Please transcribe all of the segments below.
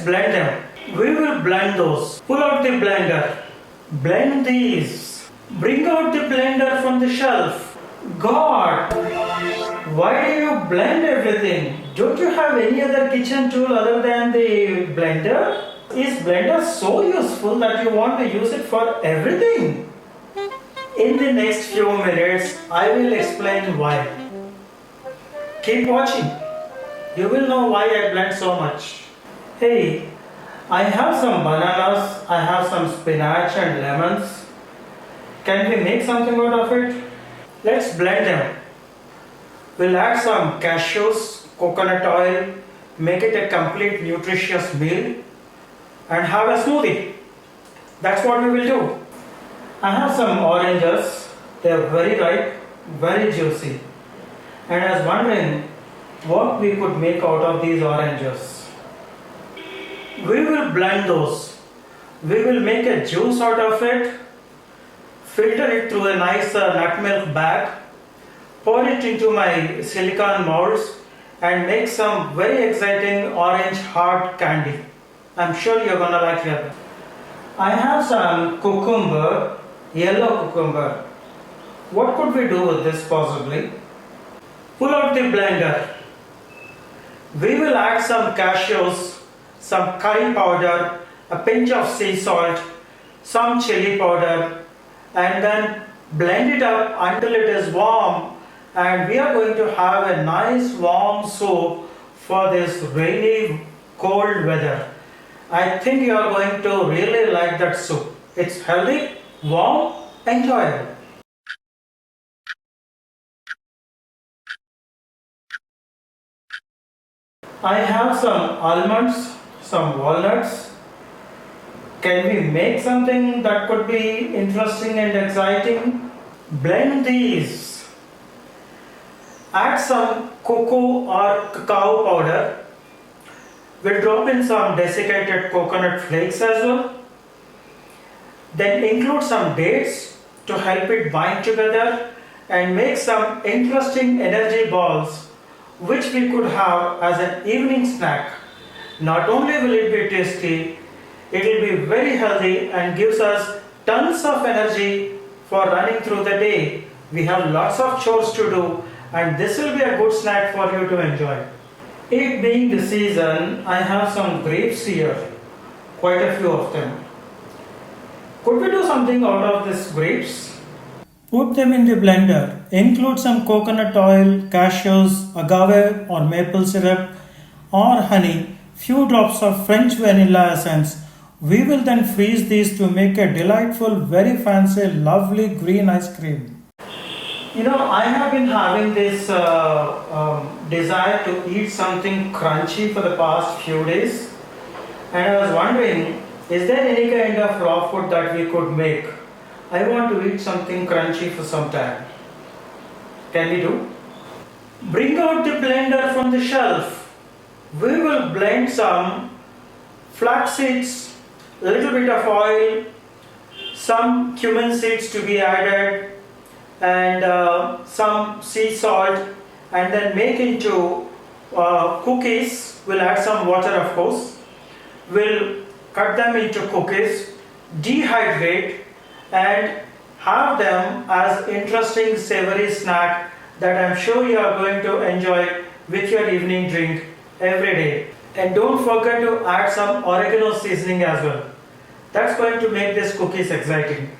blend them. We will blend those. Pull out the blender. Blend these. Bring out the blender from the shelf. God, why do you blend everything? Don't you have any other kitchen tool other than the blender? Is blender so useful that you want to use it for everything? In the next few minutes, I will explain why. Keep watching. You will know why I blend so much. Hey, I have some bananas, I have some spinach and lemons. Can we make something out of it? Let's blend them. We'll add some cashews, coconut oil, make it a complete nutritious meal, and have a smoothie. That's what we will do. I have some oranges. They are very ripe, very juicy. And I was wondering what we could make out of these oranges. We will blend those. We will make a juice out of it, filter it through a nice nut milk bag, pour it into my silicone molds, and make some very exciting orange hard candy. I'm sure you're gonna like it. I have some cucumber, yellow cucumber. What could we do with this possibly? Pull out the blender. We will add some cashews, some curry powder, a pinch of sea salt, some chili powder, and then blend it up until it is warm, and we are going to have a nice warm soup for this rainy cold weather. I think you are going to really like that soup. It's healthy, warm, enjoyable. I have some almonds, some walnuts. Can we make something that could be interesting and exciting? Blend these. Add some cocoa or cacao powder. We'll drop in some desiccated coconut flakes as well. Then include some dates to help it bind together and make some interesting energy balls which we could have as an evening snack. Not only will it be tasty, it will be very healthy and gives us tons of energy for running through the day. We have lots of chores to do, and this will be a good snack for you to enjoy. It being the season, I have some grapes here, quite a few of them. Could we do something out of these grapes? Put them in the blender. Include some coconut oil, cashews, agave or maple syrup or honey, few drops of French vanilla essence. We will then freeze these to make a delightful, very fancy, lovely green ice cream. You know, I have been having this desire to eat something crunchy for the past few days, and I was wondering, is there any kind of raw food that we could make? I want to eat something crunchy for some time. Can we do? Bring out the blender from the shelf. We will blend some flax seeds, a little bit of oil, some cumin seeds to be added, and some sea salt, and then make into cookies. We'll add some water, of course. We'll cut them into cookies, dehydrate, and have them as interesting savory snack that I'm sure you are going to enjoy with your evening drink every day. And don't forget to add some oregano seasoning as well. That's going to make these cookies exciting.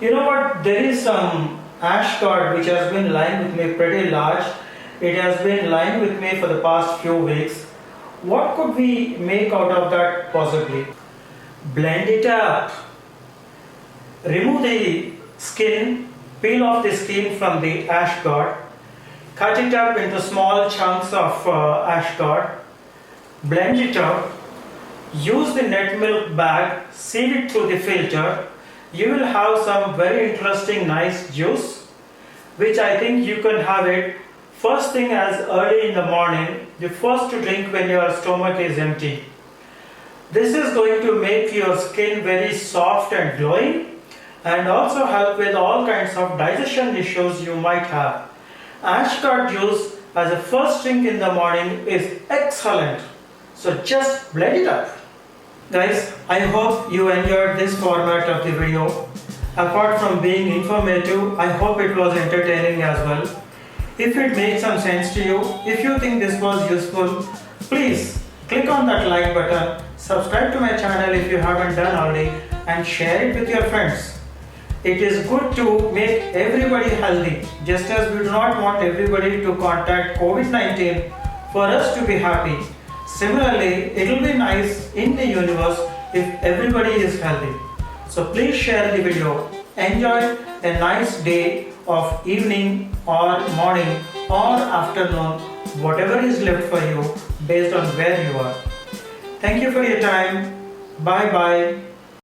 You know what? There is some ash gourd which has been lying with me pretty large. It has been lying with me for the past few weeks. What could we make out of that possibly? Blend it up. Remove the skin, peel off the skin from the ash gourd, cut it up into small chunks of ash gourd, blend it up, use the nut milk bag, sieve it through the filter. You will have some very interesting nice juice, which I think you can have it first thing as early in the morning, the first to drink when your stomach is empty. This is going to make your skin very soft and glowing, and also help with all kinds of digestion issues you might have. Ash gourd juice as a first drink in the morning is excellent. So just blend it up. Guys, I hope you enjoyed this format of the video. Apart from being informative, I hope it was entertaining as well. If it made some sense to you, if you think this was useful, please click on that like button, subscribe to my channel if you haven't done already, and share it with your friends. It is good to make everybody healthy, just as we do not want everybody to contact COVID-19 for us to be happy. Similarly, it will be nice in the universe if everybody is healthy. So please share the video. Enjoy a nice day of evening or morning or afternoon, whatever is left for you based on where you are. Thank you for your time. Bye bye.